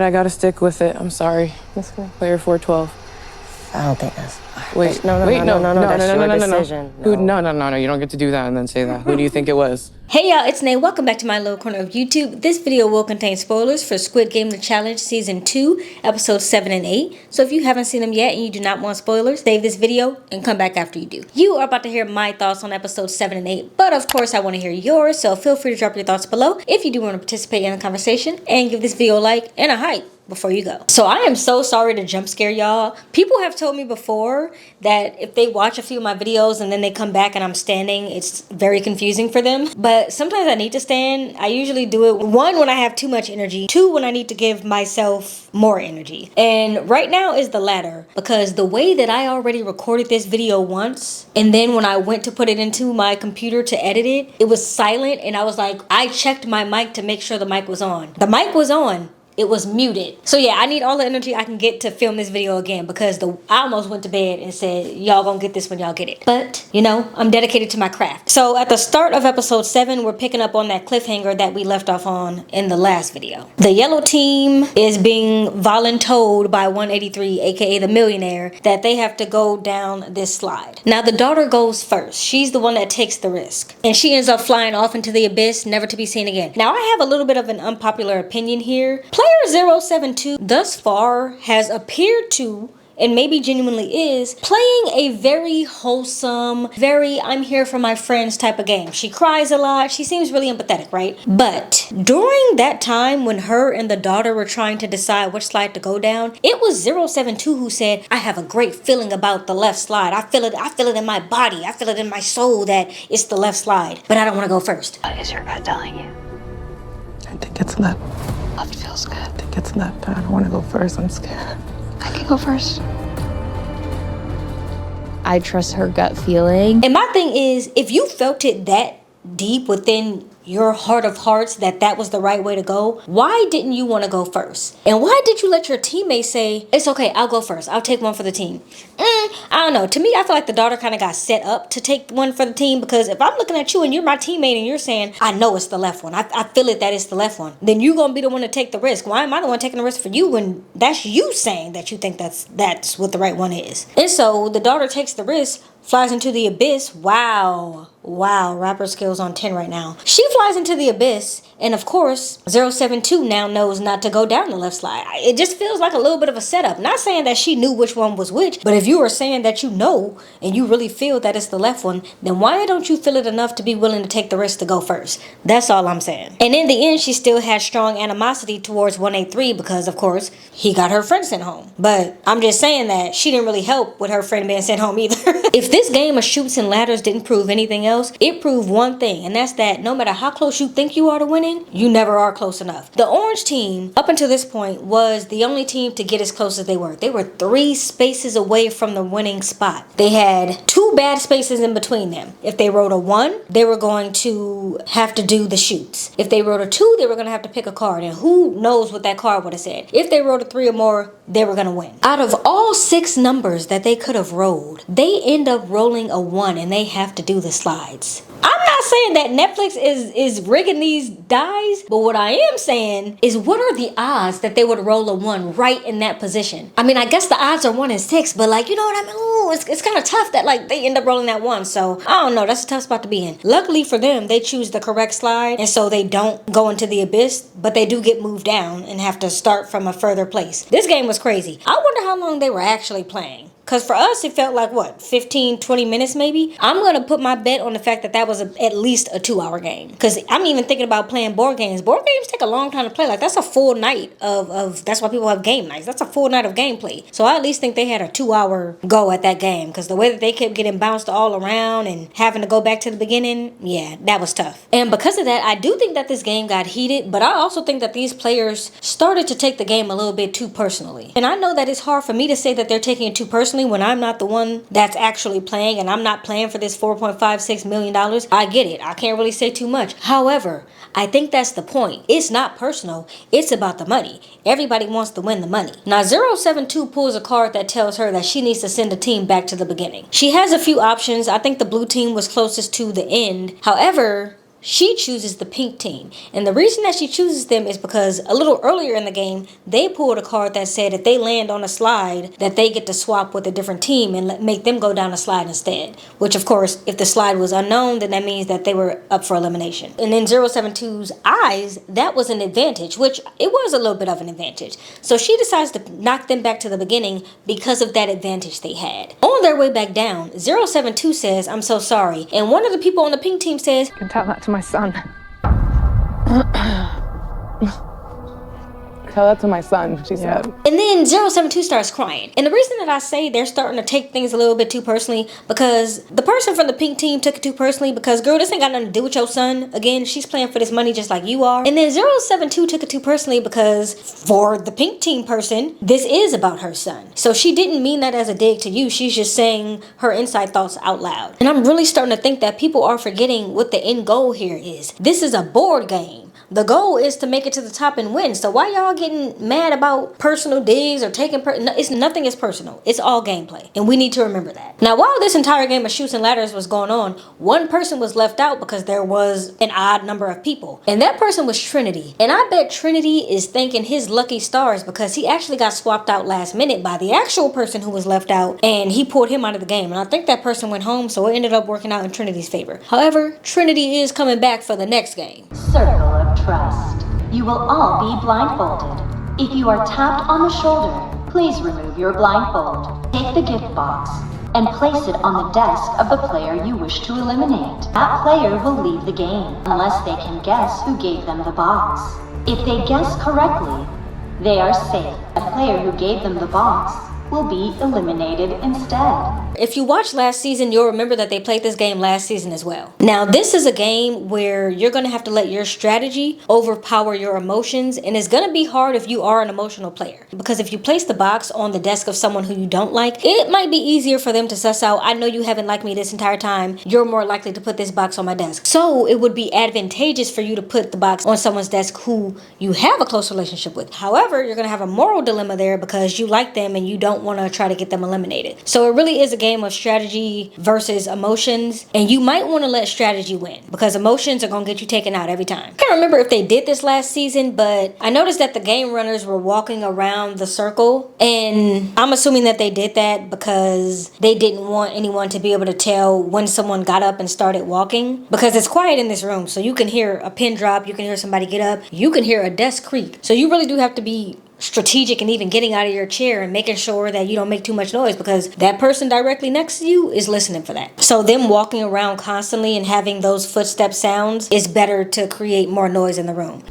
I gotta stick with it. I'm sorry. Player 412. I don't think that's... Wait, no, that's your decision. No, you don't get to do that and then say that. Who do you think it was? Hey y'all, it's Nay. Welcome back to my little corner of YouTube. This video will contain spoilers for Squid Game The Challenge Season 2, Episodes 7 and 8. So if you haven't seen them yet and you do not want spoilers, save this video and come back after you do. You are about to hear my thoughts on Episodes 7 and 8, but of course I want to hear yours, so feel free to drop your thoughts below if you do want to participate in the conversation, and give this video a like and a hype before you go. So I am so sorry to jump scare y'all. People have told me before that if they watch a few of my videos and then they come back and I'm standing, it's very confusing for them. But sometimes I need to stand. I usually do it, one, when I have too much energy, two, when I need to give myself more energy. And right now is the latter, because the way that I already recorded this video once, and then when I went to put it into my computer to edit it, it was silent, and I was like, I checked my mic to make sure the mic was on. The mic was on. It was muted. So yeah, I need all the energy I can get to film this video again, because I almost went to bed and said, y'all gonna get this when y'all get it. But, you know, I'm dedicated to my craft. So at the start of episode 7, we're picking up on that cliffhanger that we left off on in the last video. The yellow team is being voluntold by 183, aka the millionaire, that they have to go down this slide. Now the daughter goes first. She's the one that takes the risk. And she ends up flying off into the abyss, never to be seen again. Now I have a little bit of an unpopular opinion here. Player 072 thus far has appeared to, and maybe genuinely is, playing a very wholesome, very I'm here for my friends type of game. She cries a lot. She seems really empathetic, right? But during that time when her and the daughter were trying to decide which slide to go down, it was 072 who said, I have a great feeling about the left slide. I feel it in my body. I feel it in my soul that it's the left slide, but I don't want to go first. What is your gut telling you? I think it's left. Left feels good. I think it's left. I don't want to go first. I'm scared. I can go first. I trust her gut feeling. And my thing is, if you felt it that deep within your heart of hearts that that was the right way to go, why didn't you want to go first? And why did you let your teammates say, it's okay, I'll go first, I'll take one for the team? I don't know. To me, I feel like the daughter kind of got set up to take one for the team, because if I'm looking at you and you're my teammate and you're saying, I know it's the left one, I feel it that it's the left one, then you're gonna be the one to take the risk. Why am I the one taking the risk for you when that's you saying that you think that's what the right one is? And so the daughter takes the risk, flies into the abyss. Wow, rapper skills on 10 right now. She flies into the abyss, and of course 072 now knows not to go down the left slide. It just feels like a little bit of a setup. Not saying that she knew which one was which, but if you are saying that you know and you really feel that it's the left one, then why don't you feel it enough to be willing to take the risk to go first? That's all I'm saying. And in the end, she still had strong animosity towards 183, because of course he got her friend sent home. But I'm just saying that she didn't really help with her friend being sent home either. If this game of shoots and ladders didn't prove anything else, it proved one thing, and that's that no matter how close you think you are to winning, you never are close enough. The orange team, up until this point, was the only team to get as close as they were. They were 3 spaces away from the winning spot. They had 2 bad spaces in between them. If they rolled a 1, they were going to have to do the shoots. If they rolled a 2, they were going to have to pick a card, and who knows what that card would have said. If they rolled a 3 or more, they were going to win. Out of all 6 numbers that they could have rolled, they end up rolling a 1, and they have to do the slides. I'm not saying that Netflix is rigging these dice, but what I am saying is, what are the odds that they would roll a 1 right in that position? I mean, I guess the odds are 1 in 6, but like, you know what I mean? Ooh, it's kind of tough that like they end up rolling that 1. So I don't know. That's a tough spot to be in. Luckily for them, they choose the correct slide, and so they don't go into the abyss, but they do get moved down and have to start from a further place. This game was crazy. I wonder how long they were actually playing. Because for us, it felt like, what, 15, 20 minutes maybe? I'm going to put my bet on the fact that that was at least a 2-hour game. Because I'm even thinking about playing board games. Board games take a long time to play. Like, that's a full night of that's why people have game nights. That's a full night of gameplay. So I at least think they had a 2-hour go at that game. Because the way that they kept getting bounced all around and having to go back to the beginning, yeah, that was tough. And because of that, I do think that this game got heated. But I also think that these players started to take the game a little bit too personally. And I know that it's hard for me to say that they're taking it too personally when I'm not the one that's actually playing, and I'm not playing for this $4.56 million. I get it. I can't really say too much. However, I think that's the point. It's not personal. It's about the money. Everybody wants to win the money. Now, 072 pulls a card that tells her that she needs to send the team back to the beginning. She has a few options. I think the blue team was closest to the end. However, she chooses the pink team. And the reason that she chooses them is because a little earlier in the game, they pulled a card that said if they land on a slide, that they get to swap with a different team and make them go down a slide instead. Which, of course, if the slide was unknown, then that means that they were up for elimination. And in 072's eyes, that was an advantage, which it was a little bit of an advantage. So she decides to knock them back to the beginning because of that advantage they had. On their way back down, 072 says, "I'm so sorry." And one of the people on the pink team says, You can tell that to my son. Tell that to my son, she said. And then 072 starts crying. And the reason that I say they're starting to take things a little bit too personally, because the person from the pink team took it too personally because, girl, this ain't got nothing to do with your son. Again, she's playing for this money just like you are. And then 072 took it too personally because for the pink team person, this is about her son. So she didn't mean that as a dig to you. She's just saying her inside thoughts out loud. And I'm really starting to think that people are forgetting what the end goal here is. This is a board game. The goal is to make it to the top and win. So why y'all getting mad about personal digs or taking nothing is personal. It's all gameplay. And we need to remember that. Now, while this entire game of Chutes and Ladders was going on, one person was left out because there was an odd number of people. And that person was Trinity. And I bet Trinity is thanking his lucky stars because he actually got swapped out last minute by the actual person who was left out, and he pulled him out of the game. And I think that person went home, so it ended up working out in Trinity's favor. However, Trinity is coming back for the next game. Circle of Trust. You will all be blindfolded. If you are tapped on the shoulder, please remove your blindfold. Take the gift box and place it on the desk of the player you wish to eliminate. That player will leave the game unless they can guess who gave them the box. If they guess correctly, they are safe. A player who gave them the box will be eliminated instead. If you watched last season, you'll remember that they played this game last season as well. Now, this is a game where you're going to have to let your strategy overpower your emotions, and it's going to be hard if you are an emotional player. Because if you place the box on the desk of someone who you don't like, it might be easier for them to suss out, I know you haven't liked me this entire time, you're more likely to put this box on my desk. So it would be advantageous for you to put the box on someone's desk who you have a close relationship with. However, you're going to have a moral dilemma there because you like them and you don't want to try to get them eliminated. So it really is a game of strategy versus emotions, and you might want to let strategy win because emotions are going to get you taken out every time. I can't remember if they did this last season, but I noticed that the game runners were walking around the circle, and I'm assuming that they did that because they didn't want anyone to be able to tell when someone got up and started walking, because it's quiet in this room, so you can hear a pin drop, you can hear somebody get up, you can hear a desk creak. So you really do have to be strategic and even getting out of your chair and making sure that you don't make too much noise because that person directly next to you is listening for that. So them walking around constantly and having those footstep sounds is better to create more noise in the room.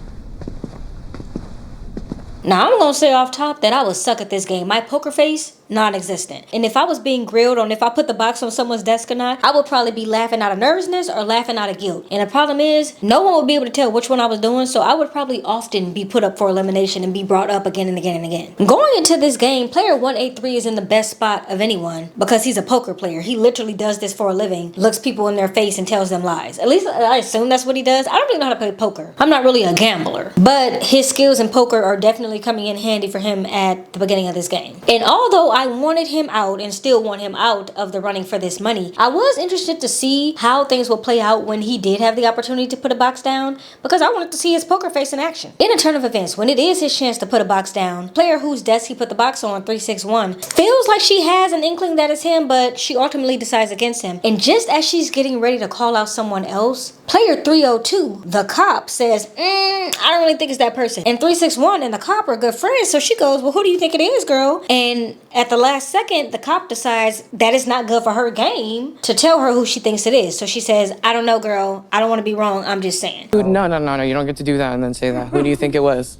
Now, I'm going to say off top that I would suck at this game. My poker face, non-existent. And if I was being grilled on if I put the box on someone's desk or not, I would probably be laughing out of nervousness or laughing out of guilt. And the problem is, no one would be able to tell which one I was doing, so I would probably often be put up for elimination and be brought up again and again and again. Going into this game, player 183 is in the best spot of anyone because he's a poker player. He literally does this for a living, looks people in their face and tells them lies. At least I assume that's what he does. I don't really know how to play poker. I'm not really a gambler, but his skills in poker are definitely coming in handy for him at the beginning of this game. And although I wanted him out and still want him out of the running for this money, I was interested to see how things will play out when he did have the opportunity to put a box down because I wanted to see his poker face in action. In a turn of events, when it is his chance to put a box down, player whose desk he put the box on, 361, feels like she has an inkling that it's him, but she ultimately decides against him. And just as she's getting ready to call out someone else, player 302, the cop, says, I don't really think it's that person. And 361 and the cop are good friends, so she goes, well, who do you think it is, girl? And at the last second, the cop decides that it's not good for her game to tell her who she thinks it is. So she says, I don't know, girl. I don't want to be wrong. I'm just saying. No, you don't get to do that and then say that. Who do you think it was?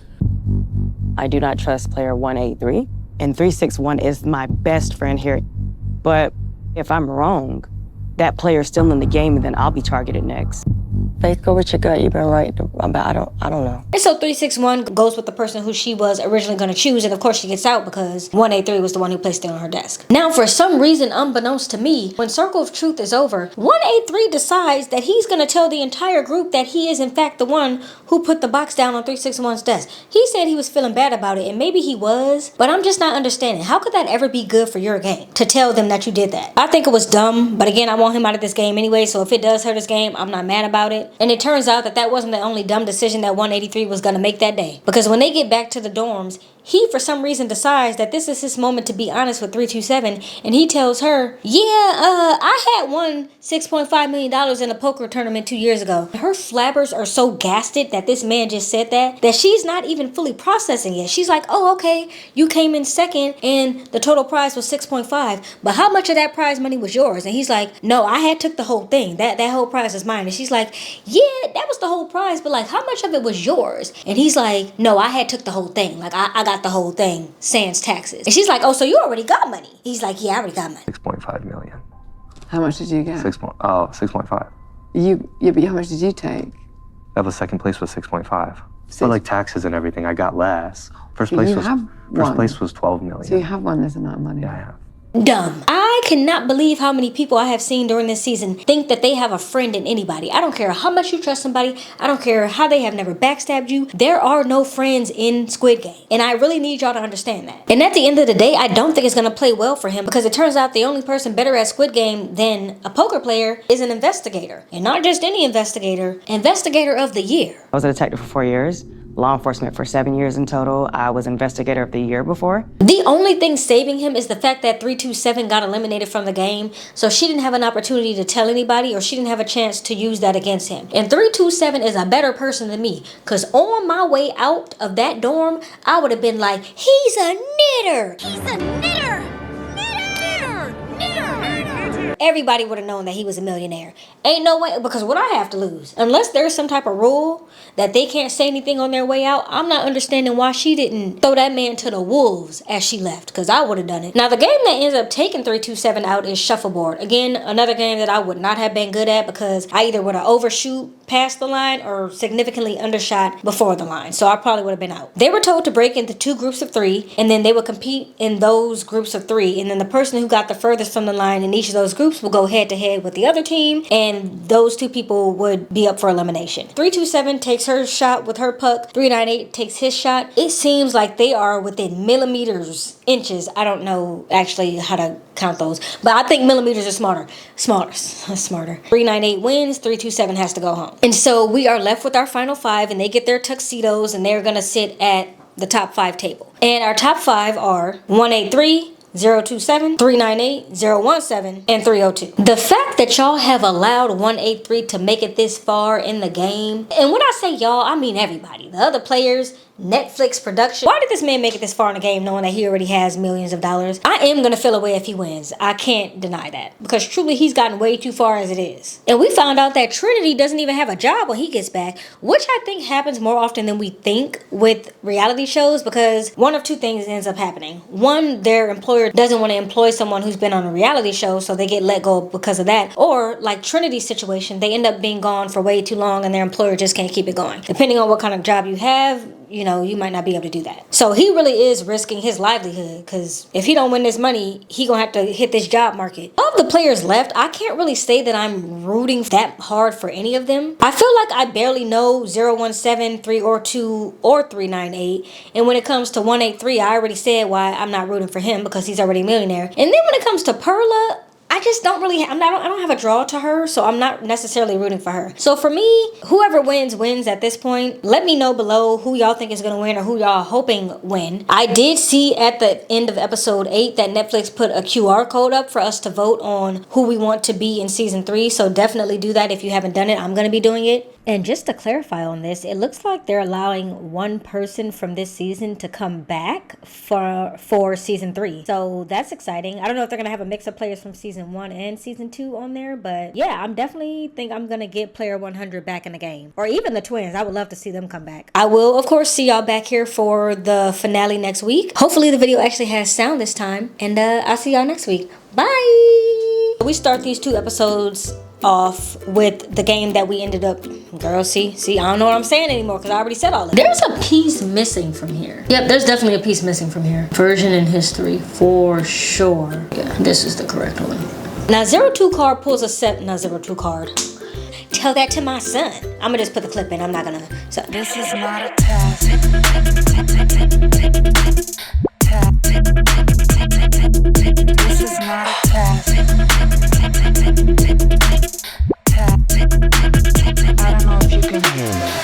I do not trust player 183, and 361 is my best friend here. But if I'm wrong, that player's still in the game, and then I'll be targeted next. Faith, go with your gut. You've been right. I don't know. And so 361 goes with the person who she was originally going to choose, and of course she gets out because 183 was the one who placed it on her desk. Now, for some reason, unbeknownst to me, when Circle of Truth is over, 183 decides that he's going to tell the entire group that he is in fact the one who put the box down on 361's desk. He said he was feeling bad about it, and maybe he was, but I'm just not understanding. How could that ever be good for your game, to tell them that you did that? I think it was dumb, but again, I want him out of this game anyway, so if it does hurt his game, I'm not mad about it. And it turns out that wasn't the only dumb decision that 183 was going to make that day. Because when they get back to the dorms, he for some reason decides that this is his moment to be honest with 327, and he tells her, I had won $6.5 million in a poker tournament 2 years ago. Her flabbers are so gasted that this man just said that she's not even fully processing it. She's like, oh, okay, you came in second and the total prize was 6.5, but how much of that prize money was yours? And he's like, no, I had took the whole thing. That whole prize is mine. And she's like, yeah, that was the whole prize, but like, how much of it was yours? And he's like, no, I had took the whole thing. Like, I got the whole thing, sans taxes. And she's like, oh, so you already got money? He's like, yeah, I already got money. 6.5 million. How much did you get? 6.5. But how much did you take? That was second place was 6.5. But like taxes and everything, I got less. First place was 12 million. So you have won this amount of money? Yeah, I have. Dumb. I cannot believe how many people I have seen during this season think that they have a friend in anybody. I don't care how much you trust somebody. I don't care how they have never backstabbed you. There are no friends in Squid Game. And I really need y'all to understand that. And at the end of the day, I don't think it's going to play well for him, because it turns out the only person better at Squid Game than a poker player is an investigator. And not just any investigator, investigator of the year. I was a detective for 4 years. Law enforcement for 7 years in total. I was investigator of the year before. The only thing saving him is the fact that 327 got eliminated from the game, so she didn't have an opportunity to tell anybody, or she didn't have a chance to use that against him. And 327 is a better person than me, because on my way out of that dorm, I would have been like, he's a knitter! He's a knitter! Everybody would have known that he was a millionaire. Ain't no way, because what I have to lose? Unless there's some type of rule that they can't say anything on their way out, I'm not understanding why she didn't throw that man to the wolves as she left, because I would have done it. Now, the game that ends up taking 327 out is Shuffleboard. Again, another game that I would not have been good at, because I either would have overshoot past the line or significantly undershot before the line. So I probably would have been out. They were told to break into 2 groups of 3, and then they would compete in those groups of 3. And then the person who got the furthest from the line in each of those groups will go head to head with the other team, and those 2 people would be up for elimination. 327 takes her shot with her puck. 398 takes his shot. It seems like they are within millimeters, inches. I don't know actually how to count those, but I think millimeters are smarter. 398 wins. 327 has to go home. And so we are left with our final 5, and they get their tuxedos, and they're gonna sit at the top 5 table. And our top 5 are 183, 027, 398, 017, and 302. The fact that y'all have allowed 183 to make it this far in the game, and when I say y'all, I mean everybody. The other players, Netflix production. Why did this man make it this far in the game knowing that he already has millions of dollars? I am going to feel away if he wins. I can't deny that, because truly he's gotten way too far as it is. And we found out that Trinity doesn't even have a job when he gets back, which I think happens more often than we think with reality shows, because one of 2 things ends up happening. One, their employer doesn't want to employ someone who's been on a reality show, so they get let go because of that. Or like Trinity's situation, they end up being gone for way too long and their employer just can't keep it going. Depending on what kind of job you have, you know, you might not be able to do that. So he really is risking his livelihood, because if he don't win this money, he gonna have to hit this job market. Of the players left, I can't really say that I'm rooting that hard for any of them. I feel like I barely know 017, 302, or 398. And when it comes to 183, I already said why I'm not rooting for him, because he's already a millionaire. And then when it comes to Perla, I just don't really, I don't have a draw to her, so I'm not necessarily rooting for her. So for me, whoever wins at this point. Let me know below who y'all think is going to win, or who y'all hoping win. I did see at the end of episode 8 that Netflix put a QR code up for us to vote on who we want to be in season 3, so definitely do that if you haven't done it. I'm going to be doing it. And just to clarify on this, it looks like they're allowing one person from this season to come back for season 3. So that's exciting. I don't know if they're going to have a mix of players from season 1 and season 2 on there, but yeah, I'm definitely think I'm going to get player 100 back in the game. Or even the twins. I would love to see them come back. I will, of course, see y'all back here for the finale next week. Hopefully the video actually has sound this time. And I'll see y'all next week. Bye! We start these 2 episodes off with the game that we ended up, girl, see, I don't know what I'm saying anymore, because I already said all of it. There's a piece missing from here. Yep, there's definitely a piece missing from here. Version and history, for sure. Yeah, this is the correct one. Now, 02 card pulls a set, not 02 card. Tell that to my son. I'm gonna just put the clip in, I'm not gonna. So. This is not a test. This is not a test.